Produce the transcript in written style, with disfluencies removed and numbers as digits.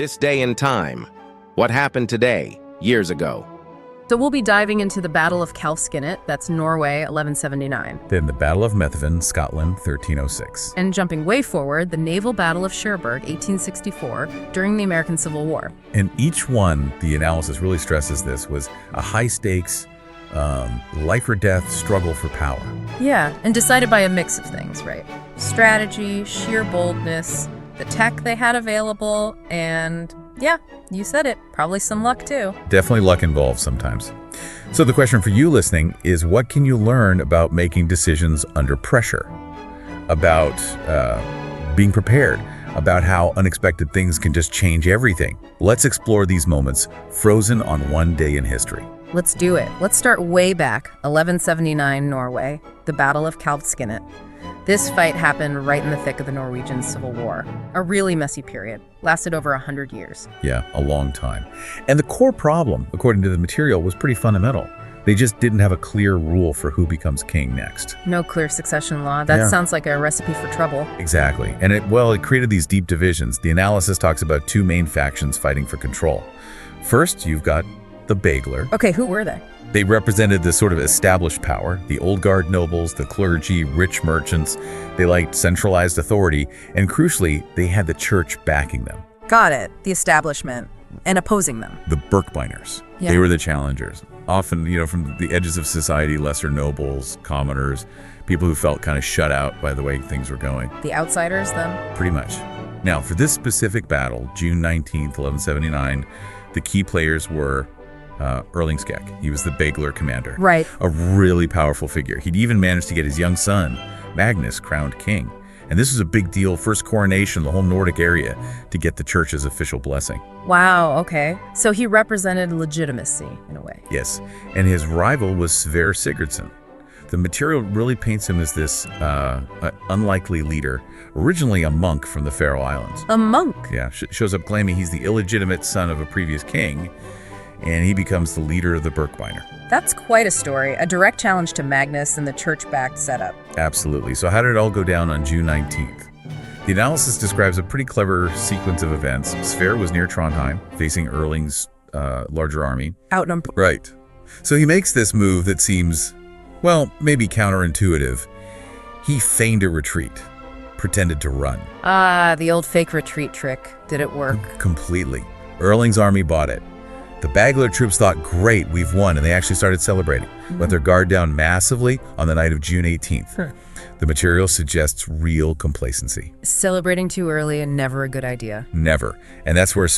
This day and time. What happened today, years ago? So we'll be diving into the Battle of Calfskinnet, that's Norway, 1179. Then the Battle of Methven, Scotland, 1306. And jumping way forward, the Naval Battle of Cherbourg, 1864, during the American Civil War. And each one, the analysis really stresses this, was a high-stakes, life or death struggle for power. Yeah, and decided by a mix of things, right? Strategy, sheer boldness, the tech they had available, and yeah, you said it, probably some luck too. Definitely luck involved sometimes. So the question for you listening is, what can you learn about making decisions under pressure? About being prepared? About how unexpected things can just change everything? Let's explore these moments frozen on one day in history. Let's do it. Let's start way back, 1179 Norway, the Battle of Calfskinnet. This fight happened right in the thick of the Norwegian Civil War. A really messy period. Lasted over 100 years. Yeah, a long time. And the core problem, according to the material, was pretty fundamental. They just didn't have a clear rule for who becomes king next. No clear succession law. That sounds like a recipe for trouble. Exactly. And it created these deep divisions. The analysis talks about two main factions fighting for control. First, you've got the Bagler. Okay, who were they? They represented the sort of established power, the old guard nobles, the clergy, rich merchants. They liked centralized authority, and crucially, they had the church backing them. Got it. The establishment. And opposing them. The Birkebeiners. Yeah. They were the challengers. Often, from the edges of society, lesser nobles, commoners, people who felt kind of shut out by the way things were going. The outsiders, then? Pretty much. Now, for this specific battle, June 19th, 1179, the key players were Erlingskek. He was the Bagler commander. Right. A really powerful figure. He'd even managed to get his young son, Magnus, crowned king. And this was a big deal, first coronation, the whole Nordic area, to get the church's official blessing. Wow, okay. So he represented legitimacy, in a way. Yes. And his rival was Sverre Sigurdsson. The material really paints him as this unlikely leader, originally a monk from the Faroe Islands. A monk? Yeah, shows up claiming he's the illegitimate son of a previous king, and he becomes the leader of the Birkebeiner. That's quite a story, a direct challenge to Magnus and the church-backed setup. Absolutely. So how did it all go down on June 19th? The analysis describes a pretty clever sequence of events. Sverre was near Trondheim, facing Erling's larger army. Outnumbered. Right. So he makes this move that seems, well, maybe counterintuitive. He feigned a retreat, pretended to run. Ah, the old fake retreat trick. Did it work? Completely. Erling's army bought it. The Bagler troops thought, great, we've won, and they actually started celebrating. Let their guard down massively on the night of June 18th. The material suggests real complacency. Celebrating too early and never a good idea. Never. And that's where